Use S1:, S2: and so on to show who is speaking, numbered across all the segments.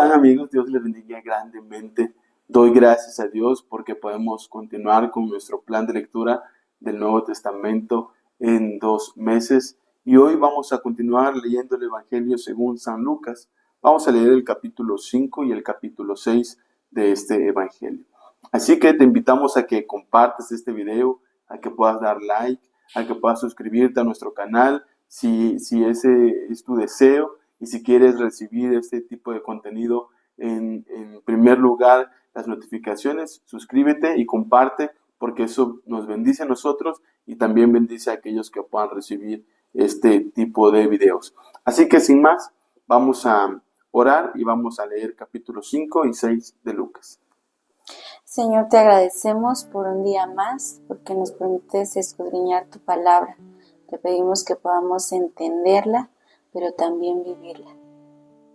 S1: están, amigos? Dios les bendiga grandemente. Doy gracias a Dios porque podemos continuar con nuestro plan de lectura del Nuevo Testamento en 2 meses. Y hoy vamos a continuar leyendo el Evangelio según San Lucas. Vamos a leer el capítulo 5 y el capítulo 6 de este Evangelio. Así que te invitamos a que compartas este video, a que puedas dar like, a que puedas suscribirte a nuestro canal si ese es tu deseo. Y si quieres recibir este tipo de contenido en primer lugar, las notificaciones, suscríbete y comparte, porque eso nos bendice a nosotros y también bendice a aquellos que puedan recibir este tipo de videos. Así que sin más, vamos a orar y vamos a leer capítulos 5 y 6 de Lucas.
S2: Señor, te agradecemos por un día más, porque nos permites escudriñar tu palabra. Te pedimos que podamos entenderla, pero también vivirla.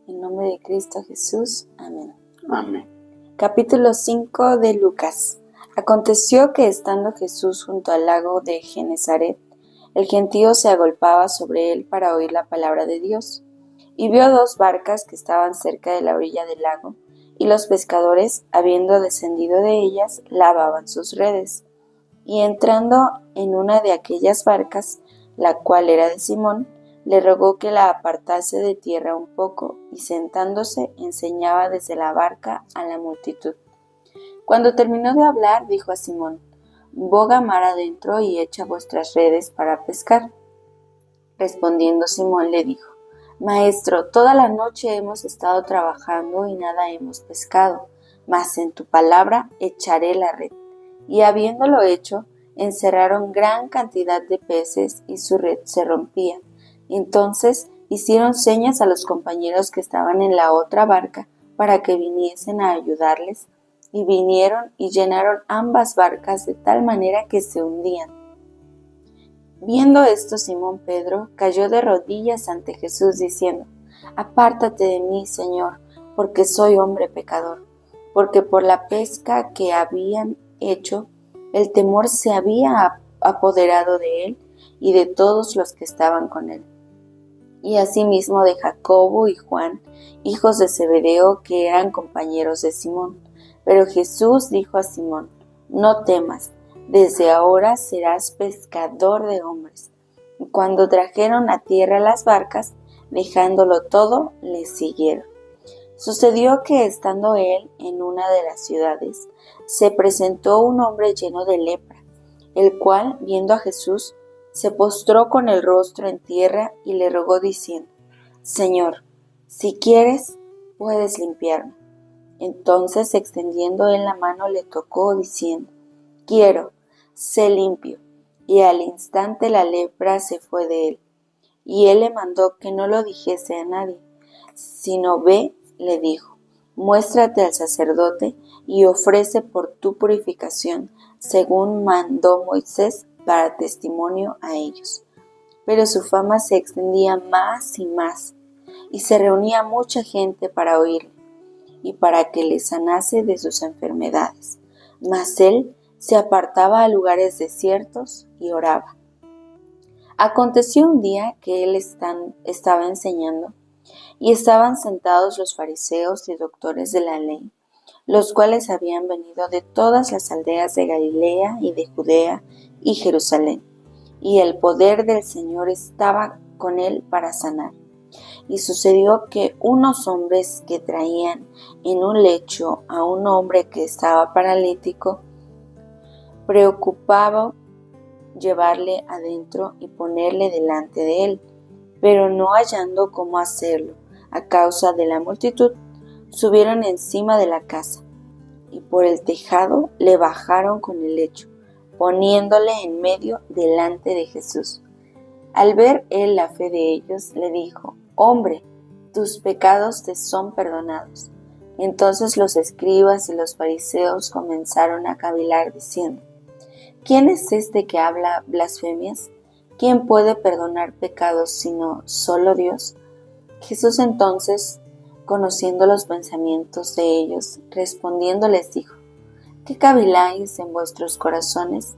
S2: En nombre de Cristo Jesús. Amén.
S1: Amén.
S2: Capítulo 5 de Lucas. Aconteció que estando Jesús junto al lago de Genesaret, el gentío se agolpaba sobre él para oír la palabra de Dios. Y vio 2 barcas que estaban cerca de la orilla del lago, y los pescadores, habiendo descendido de ellas, lavaban sus redes. Y entrando en una de aquellas barcas, la cual era de Simón, le rogó que la apartase de tierra un poco, y sentándose enseñaba desde la barca a la multitud. Cuando terminó de hablar, dijo a Simón: «Boga mar adentro y echa vuestras redes para pescar». Respondiendo Simón le dijo: «Maestro, toda la noche hemos estado trabajando y nada hemos pescado, mas en tu palabra echaré la red». Y habiéndolo hecho, encerraron gran cantidad de peces y su red se rompía. Entonces hicieron señas a los compañeros que estaban en la otra barca para que viniesen a ayudarles, y vinieron y llenaron ambas barcas de tal manera que se hundían. Viendo esto, Simón Pedro cayó de rodillas ante Jesús diciendo: «Apártate de mí, Señor, porque soy hombre pecador». Porque por la pesca que habían hecho, el temor se había apoderado de él y de todos los que estaban con él. Y asimismo de Jacobo y Juan, hijos de Zebedeo, que eran compañeros de Simón. Pero Jesús dijo a Simón: «No temas, desde ahora serás pescador de hombres». Y cuando trajeron a tierra las barcas, dejándolo todo, le siguieron. Sucedió que, estando él en una de las ciudades, se presentó un hombre lleno de lepra, el cual, viendo a Jesús, se postró con el rostro en tierra y le rogó diciendo: «Señor, si quieres, puedes limpiarme». Entonces, extendiendo él la mano, le tocó, diciendo: «Quiero, sé limpio». Y al instante la lepra se fue de él. Y él le mandó que no lo dijese a nadie, sino ve, le dijo: «Muéstrate al sacerdote y ofrece por tu purificación, según mandó Moisés, para testimonio a ellos». Pero su fama se extendía más y más, y se reunía mucha gente para oírle y para que le sanase de sus enfermedades. Mas él se apartaba a lugares desiertos y oraba. Aconteció un día que él estaba enseñando, y estaban sentados los fariseos y doctores de la ley, los cuales habían venido de todas las aldeas de Galilea y de Judea y Jerusalén, y el poder del Señor estaba con él para sanar. Y sucedió que unos hombres que traían en un lecho a un hombre que estaba paralítico, preocupaba llevarle adentro y ponerle delante de él, pero no hallando cómo hacerlo a causa de la multitud, subieron encima de la casa y por el tejado le bajaron con el lecho, poniéndole en medio delante de Jesús. Al ver él la fe de ellos, le dijo: «Hombre, tus pecados te son perdonados». Entonces los escribas y los fariseos comenzaron a cavilar diciendo: «¿Quién es este que habla blasfemias? ¿Quién puede perdonar pecados sino solo Dios?». Jesús entonces, conociendo los pensamientos de ellos, respondiendo les dijo: «¿Qué caviláis en vuestros corazones?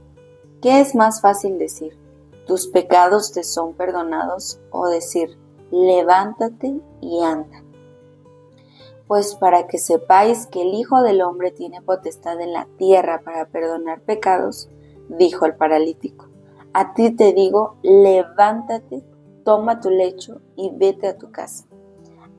S2: ¿Qué es más fácil decir: tus pecados te son perdonados, o decir: levántate y anda? Pues para que sepáis que el Hijo del Hombre tiene potestad en la tierra para perdonar pecados, dijo el paralítico, a ti te digo, levántate, toma tu lecho y vete a tu casa.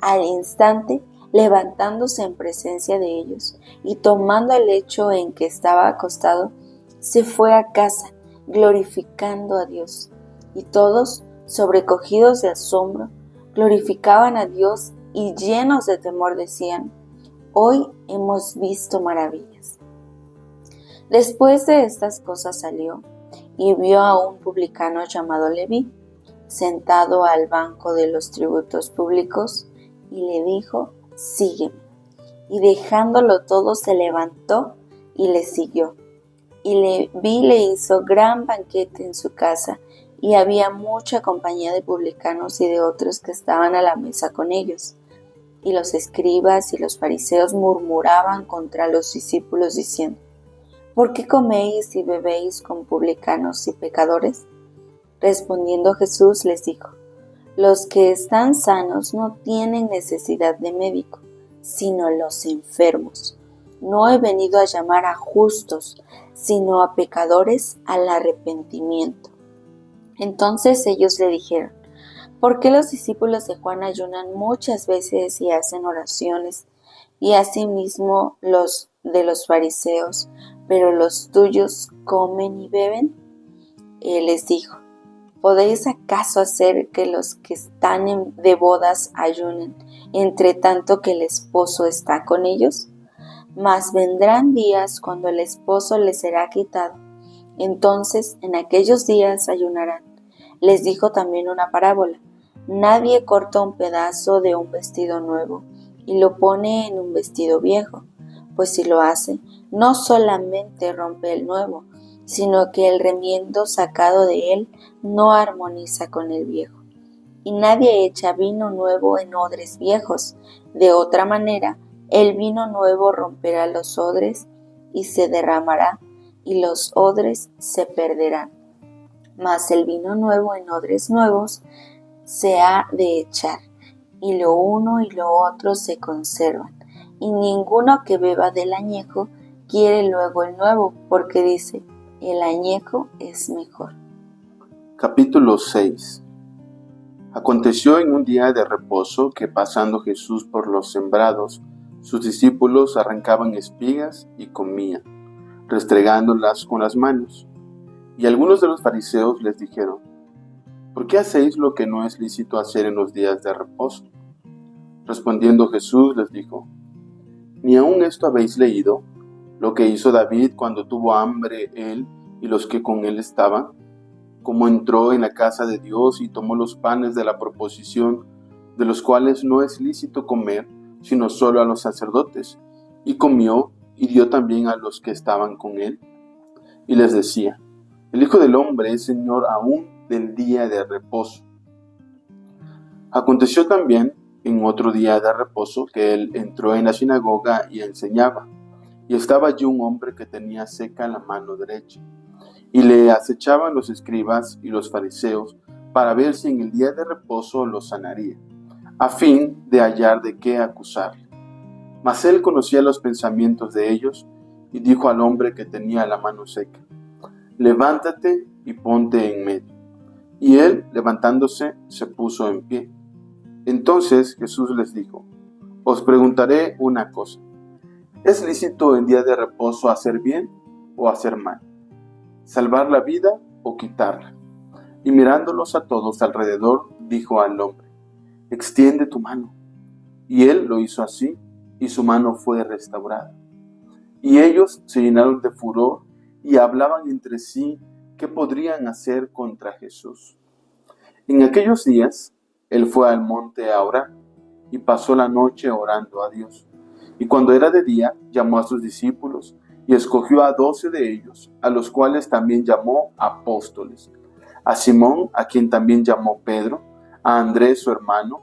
S2: Al instante, levantándose en presencia de ellos y tomando el lecho en que estaba acostado, se fue a casa, glorificando a Dios. Y todos, sobrecogidos de asombro, glorificaban a Dios y llenos de temor decían, hoy hemos visto maravillas. Después de estas cosas salió y vio a un publicano llamado Leví, sentado al banco de los tributos públicos, y le dijo, sígueme. Y dejándolo todo se levantó y le siguió. Y Leví le hizo gran banquete en su casa, y había mucha compañía de publicanos y de otros que estaban a la mesa con ellos. Y los escribas y los fariseos murmuraban contra los discípulos diciendo, ¿por qué coméis y bebéis con publicanos y pecadores? Respondiendo Jesús les dijo, los que están sanos no tienen necesidad de médico, sino los enfermos. No he venido a llamar a justos, sino a pecadores al arrepentimiento. Entonces ellos le dijeron, ¿por qué los discípulos de Juan ayunan muchas veces y hacen oraciones, y asimismo los de los fariseos, pero los tuyos comen y beben? Él les dijo, ¿podéis acaso hacer que los que están de bodas ayunen, entre tanto que el esposo está con ellos? Mas vendrán días cuando el esposo les será quitado. Entonces en aquellos días ayunarán. Les dijo también una parábola. Nadie corta un pedazo de un vestido nuevo y lo pone en un vestido viejo, pues si lo hace, no solamente rompe el nuevo, sino que el remiendo sacado de él no armoniza con el viejo. Y nadie echa vino nuevo en odres viejos. De otra manera, el vino nuevo romperá los odres y se derramará, y los odres se perderán. Mas el vino nuevo en odres nuevos se ha de echar, y lo uno y lo otro se conservan. Y ninguno que beba del añejo quiere luego el nuevo, porque dice, el añejo es mejor.
S1: Capítulo 6. Aconteció en un día de reposo que pasando Jesús por los sembrados, sus discípulos arrancaban espigas y comían, restregándolas con las manos. Y algunos de los fariseos les dijeron, ¿por qué hacéis lo que no es lícito hacer en los días de reposo? Respondiendo Jesús les dijo, ¿ni aun esto habéis leído, lo que hizo David cuando tuvo hambre él y los que con él estaban? Cómo entró en la casa de Dios y tomó los panes de la proposición, de los cuales no es lícito comer, sino solo a los sacerdotes, y comió y dio también a los que estaban con él. Y les decía, el Hijo del Hombre es Señor aún del día de reposo. Aconteció también en otro día de reposo que él entró en la sinagoga y enseñaba, y estaba allí un hombre que tenía seca la mano derecha. Y le acechaban los escribas y los fariseos para ver si en el día de reposo lo sanaría, a fin de hallar de qué acusarle. Mas él conocía los pensamientos de ellos y dijo al hombre que tenía la mano seca, levántate y ponte en medio. Y él, levantándose, se puso en pie. Entonces Jesús les dijo, os preguntaré una cosa, ¿es lícito en día de reposo hacer bien o hacer mal? ¿Salvar la vida o quitarla? Y mirándolos a todos alrededor, dijo al hombre, extiende tu mano. Y él lo hizo así, y su mano fue restaurada. Y ellos se llenaron de furor y hablaban entre sí qué podrían hacer contra Jesús. En aquellos días, él fue al monte a orar, y pasó la noche orando a Dios. Y cuando era de día, llamó a sus discípulos, y escogió a 12 de ellos, a los cuales también llamó apóstoles, a Simón, a quien también llamó Pedro, a Andrés su hermano,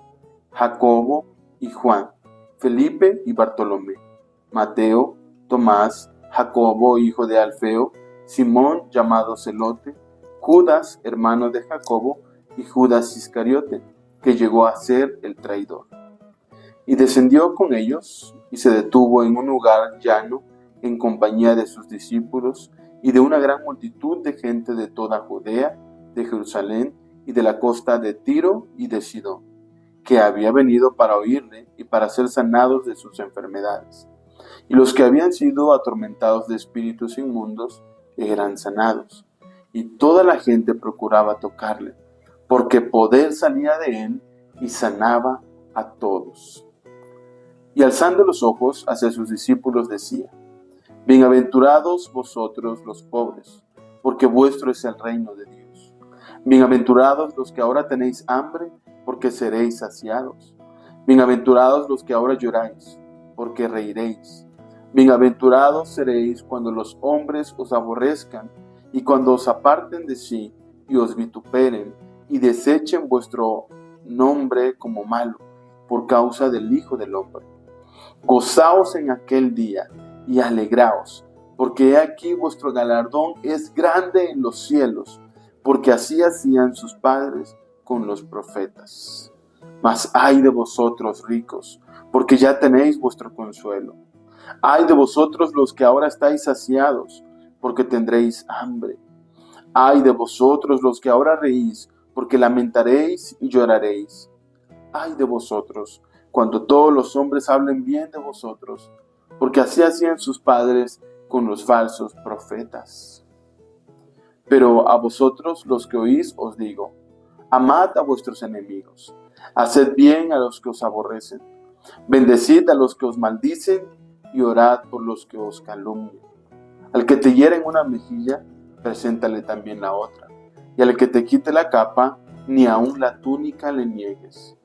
S1: Jacobo y Juan, Felipe y Bartolomé, Mateo, Tomás, Jacobo hijo de Alfeo, Simón llamado Celote, Judas hermano de Jacobo y Judas Iscariote, que llegó a ser el traidor. Y descendió con ellos y se detuvo en un lugar llano en compañía de sus discípulos y de una gran multitud de gente de toda Judea, de Jerusalén y de la costa de Tiro y de Sidón, que había venido para oírle y para ser sanados de sus enfermedades. Y los que habían sido atormentados de espíritus inmundos eran sanados. Y toda la gente procuraba tocarle, porque poder salía de él y sanaba a todos. Y alzando los ojos hacia sus discípulos decía: Bienaventurados vosotros los pobres, porque vuestro es el reino de Dios. Bienaventurados los que ahora tenéis hambre, porque seréis saciados. Bienaventurados los que ahora lloráis, porque reiréis. Bienaventurados seréis cuando los hombres os aborrezcan, y cuando os aparten de sí, y os vituperen, y desechen vuestro nombre como malo, por causa del Hijo del Hombre. Gozaos en aquel día, y alegraos, porque he aquí vuestro galardón es grande en los cielos, porque así hacían sus padres con los profetas. Mas ay de vosotros ricos, porque ya tenéis vuestro consuelo. Ay de vosotros los que ahora estáis saciados, porque tendréis hambre. Ay de vosotros los que ahora reís, porque lamentaréis y lloraréis. Ay de vosotros, cuando todos los hombres hablen bien de vosotros, porque así hacían sus padres con los falsos profetas. Pero a vosotros los que oís os digo: amad a vuestros enemigos, haced bien a los que os aborrecen, bendecid a los que os maldicen y orad por los que os calumnian. Al que te hiere en una mejilla, preséntale también la otra, y al que te quite la capa, ni aun la túnica le niegues.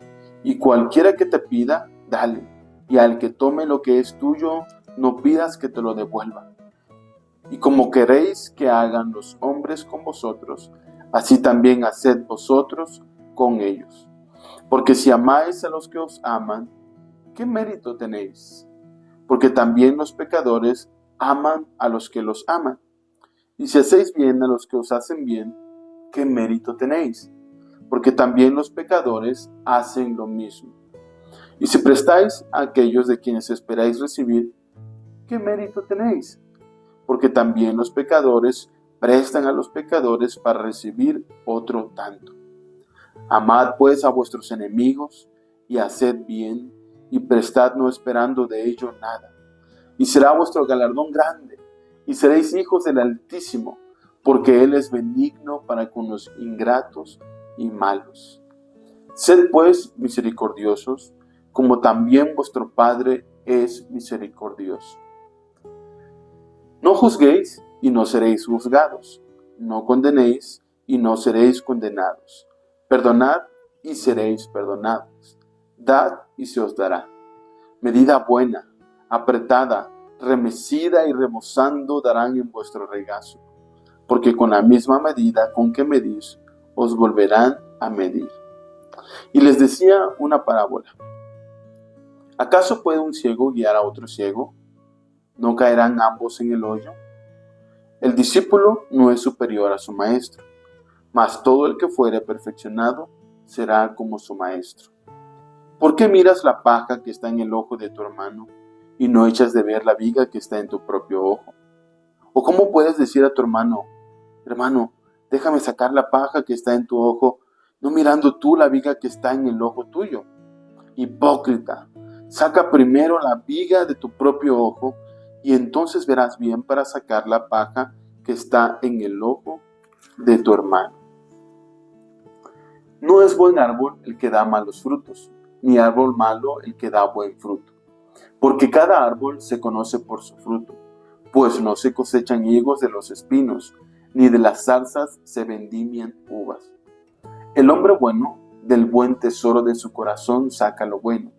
S1: Y cualquiera que te pida, dale, y al que tome lo que es tuyo, no pidas que te lo devuelva. Y como queréis que hagan los hombres con vosotros, así también haced vosotros con ellos. Porque si amáis a los que os aman, ¿qué mérito tenéis? Porque también los pecadores aman a los que los aman. Y si hacéis bien a los que os hacen bien, ¿qué mérito tenéis? Porque también los pecadores hacen lo mismo. Y si prestáis a aquellos de quienes esperáis recibir, ¿qué mérito tenéis? Porque también los pecadores prestan a los pecadores para recibir otro tanto. Amad pues a vuestros enemigos y haced bien, y prestad no esperando de ello nada. Y será vuestro galardón grande, y seréis hijos del Altísimo, porque Él es benigno para con los ingratos y malos. Sed pues misericordiosos, como también vuestro Padre es misericordioso. No juzguéis y no seréis juzgados. No condenéis y no seréis condenados. Perdonad y seréis perdonados. Dad y se os dará. Medida buena, apretada, remecida y rebosando darán en vuestro regazo. Porque con la misma medida con que medís, os volverán a medir. Y les decía una parábola. ¿Acaso puede un ciego guiar a otro ciego? ¿No caerán ambos en el hoyo? El discípulo no es superior a su maestro, mas todo el que fuere perfeccionado será como su maestro. ¿Por qué miras la paja que está en el ojo de tu hermano y no echas de ver la viga que está en tu propio ojo? ¿O cómo puedes decir a tu hermano: hermano, déjame sacar la paja que está en tu ojo, no mirando tú la viga que está en el ojo tuyo? Hipócrita, saca primero la viga de tu propio ojo, y entonces verás bien para sacar la paja que está en el ojo de tu hermano. No es buen árbol el que da malos frutos, ni árbol malo el que da buen fruto. Porque cada árbol se conoce por su fruto, pues no se cosechan higos de los espinos, ni de las zarzas se vendimian uvas. El hombre bueno del buen tesoro de su corazón saca lo bueno,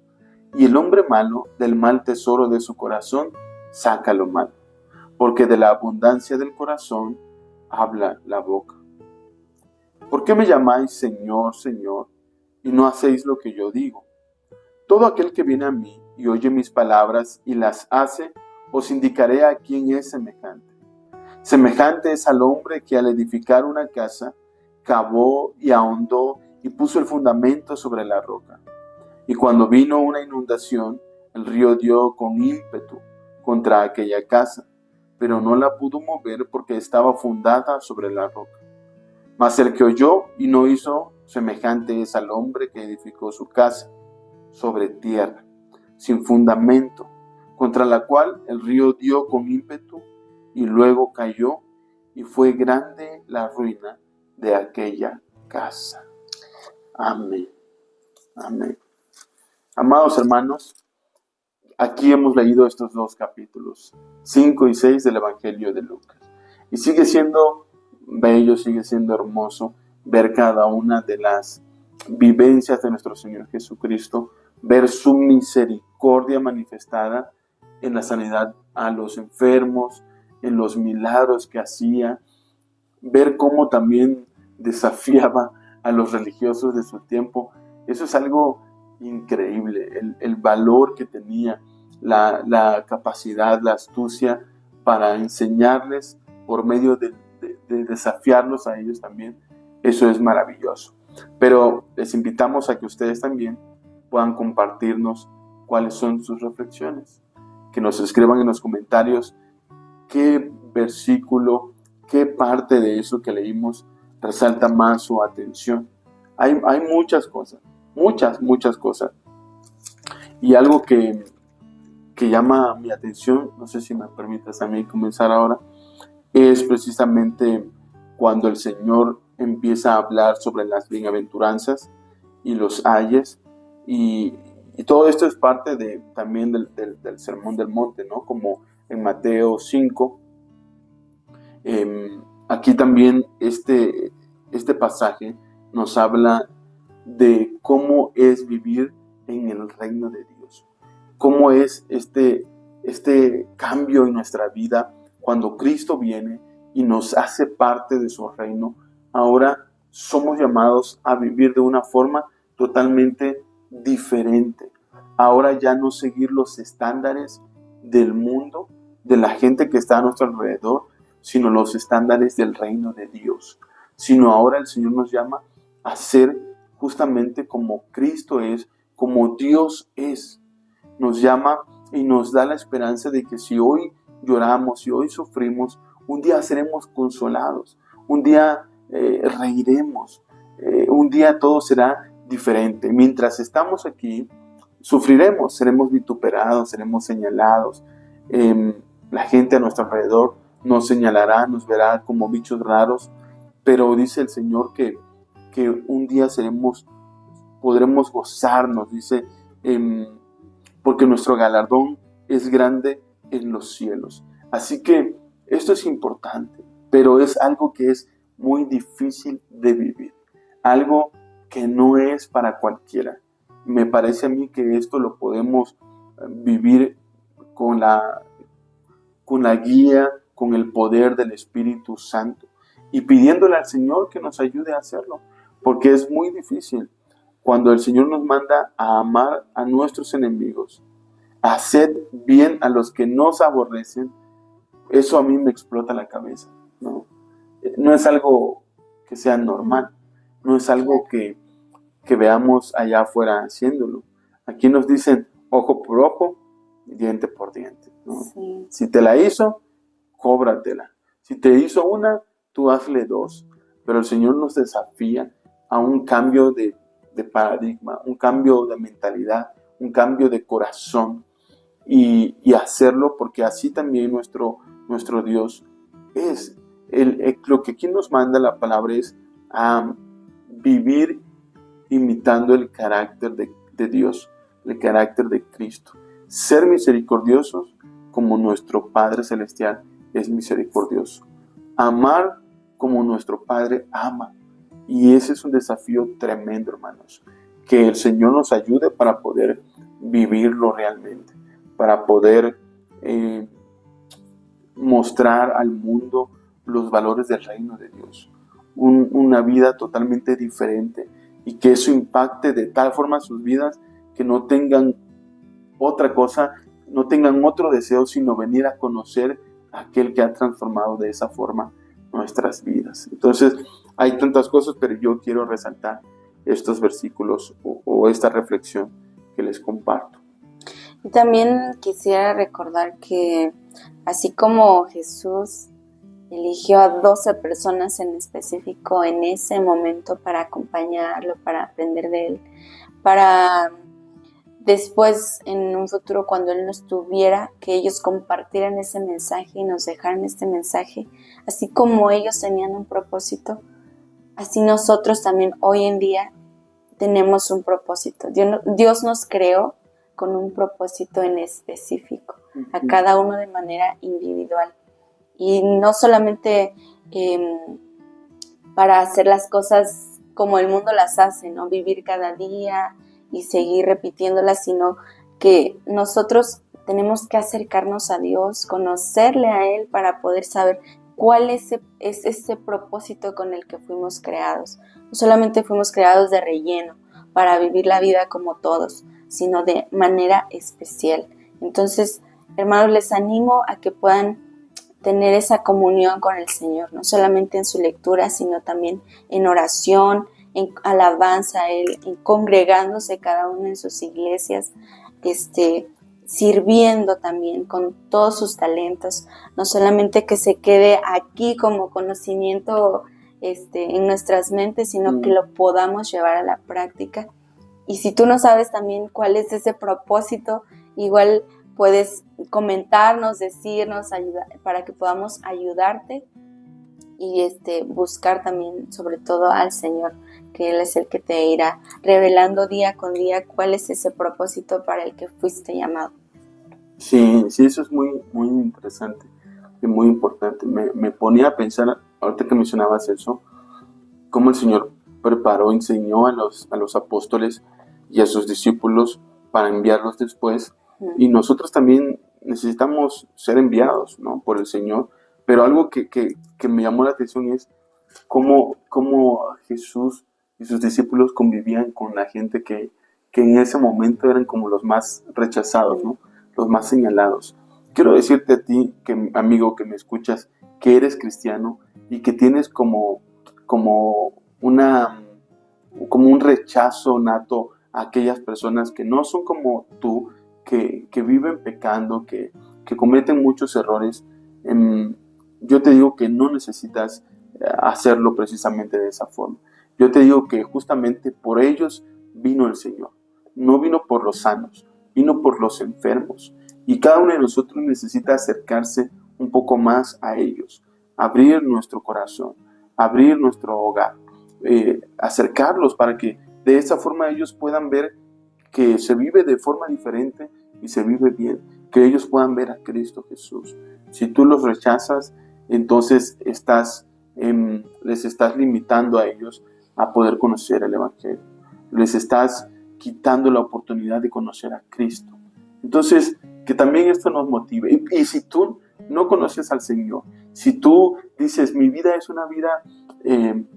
S1: y el hombre malo del mal tesoro de su corazón saca lo malo, porque de la abundancia del corazón habla la boca. ¿Por qué me llamáis Señor, Señor, y no hacéis lo que yo digo? Todo aquel que viene a mí y oye mis palabras y las hace, os indicaré a quién es semejante. Semejante es al hombre que al edificar una casa, cavó y ahondó y puso el fundamento sobre la roca. Y cuando vino una inundación, el río dio con ímpetu contra aquella casa, pero no la pudo mover porque estaba fundada sobre la roca. Mas el que oyó y no hizo, semejante es al hombre que edificó su casa sobre tierra, sin fundamento, contra la cual el río dio con ímpetu y luego cayó, y fue grande la ruina de aquella casa. Amén. Amén. Amados hermanos, aquí hemos leído estos dos capítulos, 5 y 6 del Evangelio de Lucas. Y sigue siendo bello, sigue siendo hermoso ver cada una de las vivencias de nuestro Señor Jesucristo, ver su misericordia manifestada en la sanidad a los enfermos, en los milagros que hacía, ver cómo también desafiaba a los religiosos de su tiempo. Eso es algo increíble, el valor que tenía, la capacidad, la astucia para enseñarles por medio de desafiarlos a ellos también. Eso es maravilloso. Pero les invitamos a que ustedes también puedan compartirnos cuáles son sus reflexiones, que nos escriban en los comentarios qué versículo, qué parte de eso que leímos resalta más su atención. Hay muchas cosas, muchas cosas. Y algo que llama mi atención, no sé si me permitas a mí comenzar ahora, es precisamente cuando el Señor empieza a hablar sobre las bienaventuranzas y los ayes, y todo esto es parte también del Sermón del Monte, ¿no? Como en Mateo 5. Aquí también este pasaje nos habla de cómo es vivir en el reino de Dios, cómo es este cambio en nuestra vida cuando Cristo viene y nos hace parte de su reino. Ahora somos llamados a vivir de una forma totalmente diferente. Ahora ya no seguir los estándares del mundo, de la gente que está a nuestro alrededor, sino los estándares del reino de Dios. Sino ahora el Señor nos llama a ser justamente como Cristo es, como Dios es. Nos llama y nos da la esperanza de que si hoy lloramos, si hoy sufrimos, un día seremos consolados, un día reiremos, un día todo será diferente. Mientras estamos aquí, sufriremos, seremos vituperados, seremos señalados. La gente a nuestro alrededor nos señalará, nos verá como bichos raros, pero dice el Señor que un día podremos gozarnos, dice, porque nuestro galardón es grande en los cielos. Así que esto es importante, pero es algo que es muy difícil de vivir, algo que no es para cualquiera. Me parece a mí que esto lo podemos vivir con la guía, con el poder del Espíritu Santo y pidiéndole al Señor que nos ayude a hacerlo, porque es muy difícil cuando el Señor nos manda a amar a nuestros enemigos, a hacer bien a los que nos aborrecen. Eso a mí me explota la cabeza, ¿no? No es algo que sea normal, no es algo que veamos allá afuera haciéndolo. Aquí nos dicen ojo por ojo, diente por diente, ¿no? Sí. Si te la hizo, cóbratela. Si te hizo una, tú hazle dos. Pero el Señor nos desafía a un cambio de paradigma, un cambio de mentalidad, un cambio de corazón, y hacerlo porque así también nuestro Dios es. Lo que aquí nos manda la palabra es a vivir imitando el carácter de Dios, el carácter de Cristo. Ser misericordiosos como nuestro Padre Celestial es misericordioso. Amar como nuestro Padre ama. Y ese es un desafío tremendo, hermanos. Que el Señor nos ayude para poder vivirlo realmente, para poder mostrar al mundo los valores del reino de Dios. Una vida totalmente diferente, y que eso impacte de tal forma sus vidas que no tengan otra cosa, no tengan otro deseo sino venir a conocer a aquel que ha transformado de esa forma nuestras vidas. Entonces hay tantas cosas, pero yo quiero resaltar estos versículos o esta reflexión que les comparto.
S2: Y también quisiera recordar que así como Jesús eligió a 12 personas en específico en ese momento para acompañarlo, para aprender de él, para después en un futuro cuando él no estuviera, que ellos compartieran ese mensaje y nos dejaran este mensaje, así como ellos tenían un propósito, así nosotros también hoy en día tenemos un propósito. Dios nos creó con un propósito en específico, a cada uno de manera individual. Y no solamente para hacer las cosas como el mundo las hace, ¿no? Vivir cada día y seguir repitiéndolas, sino que nosotros tenemos que acercarnos a Dios, conocerle a Él para poder saber cuál es ese propósito con el que fuimos creados. No solamente fuimos creados de relleno para vivir la vida como todos, sino de manera especial. Entonces, hermanos, les animo a que puedan tener esa comunión con el Señor, no solamente en su lectura, sino también en oración, en alabanza a Él, en congregándose cada uno en sus iglesias, sirviendo también con todos sus talentos, no solamente que se quede aquí como conocimiento en nuestras mentes, sino que lo podamos llevar a la práctica. Y si tú no sabes también cuál es ese propósito, igual puedes comentarnos, decirnos, ayudar, para que podamos ayudarte y buscar también sobre todo al Señor, que Él es el que te irá revelando día con día cuál es ese propósito para el que fuiste llamado.
S1: Sí, eso es muy, muy interesante y muy importante. Me ponía a pensar, ahorita que mencionabas eso, cómo el Señor preparó, enseñó a los apóstoles y a sus discípulos para enviarlos después. Y nosotros también necesitamos ser enviados, ¿no?, por el Señor. Pero algo que me llamó la atención es cómo Jesús y sus discípulos convivían con la gente que en ese momento eran como los más rechazados, ¿no?, los más señalados. Quiero decirte a ti, amigo que me escuchas, que eres cristiano y que tienes como un rechazo nato a aquellas personas que no son como tú, que viven pecando, que cometen muchos errores. Yo te digo que no necesitas hacerlo precisamente de esa forma. Yo te digo que justamente por ellos vino el Señor. No vino por los sanos, vino por los enfermos. Y cada uno de nosotros necesita acercarse un poco más a ellos, abrir nuestro corazón, abrir nuestro hogar, acercarlos para que de esa forma ellos puedan ver que se vive de forma diferente y se vive bien, que ellos puedan ver a Cristo Jesús. Si tú los rechazas, entonces les estás limitando a ellos a poder conocer el Evangelio. Les estás quitando la oportunidad de conocer a Cristo. Entonces, que también esto nos motive. Y si tú no conoces al Señor, si tú dices, mi vida es una vida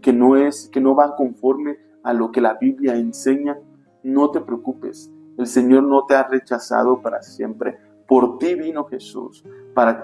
S1: que no va conforme a lo que la Biblia enseña, no te preocupes. El Señor no te ha rechazado para siempre. Por ti vino Jesús.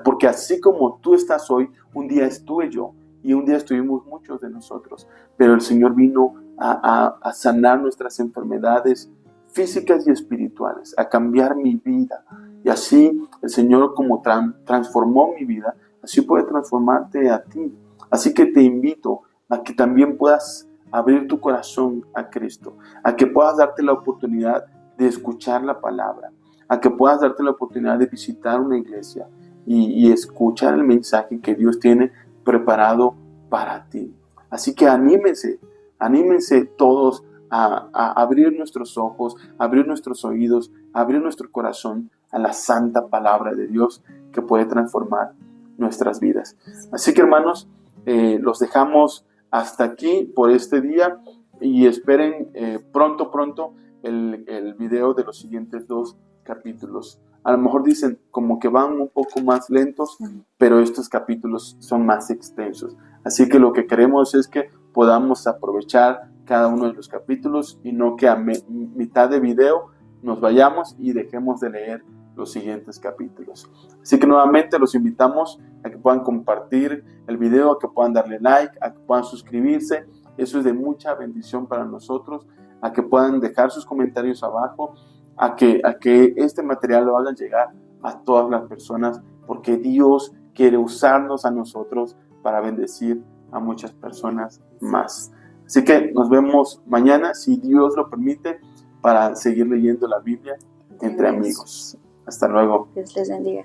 S1: Porque así como tú estás hoy, un día estuve yo y un día estuvimos muchos de nosotros. Pero el Señor vino a sanar nuestras enfermedades físicas y espirituales, a cambiar mi vida. Y así el Señor, como transformó mi vida, así puede transformarte a ti. Así que te invito a que también puedas abrir tu corazón a Cristo, a que puedas darte la oportunidad de escuchar la palabra, a que puedas darte la oportunidad de visitar una iglesia y escuchar el mensaje que Dios tiene preparado para ti. Así que anímense todos a abrir nuestros ojos, abrir nuestros oídos, abrir nuestro corazón a la santa palabra de Dios que puede transformar nuestras vidas. Así que, hermanos, los dejamos hasta aquí por este día y esperen pronto el video de los siguientes 2 capítulos. A lo mejor dicen como que van un poco más lentos, pero estos capítulos son más extensos. Así que lo que queremos es que podamos aprovechar cada uno de los capítulos y no que a mitad de video nos vayamos y dejemos de leer los siguientes capítulos. Así que nuevamente los invitamos a que puedan compartir el video, a que puedan darle like, a que puedan suscribirse. Eso es de mucha bendición para nosotros. A que puedan dejar sus comentarios abajo a que este material lo hagan llegar a todas las personas, porque Dios quiere usarnos a nosotros para bendecir a muchas personas más. Así que nos vemos mañana, si Dios lo permite, para seguir leyendo la Biblia entre amigos. Hasta luego.
S2: Dios les bendiga.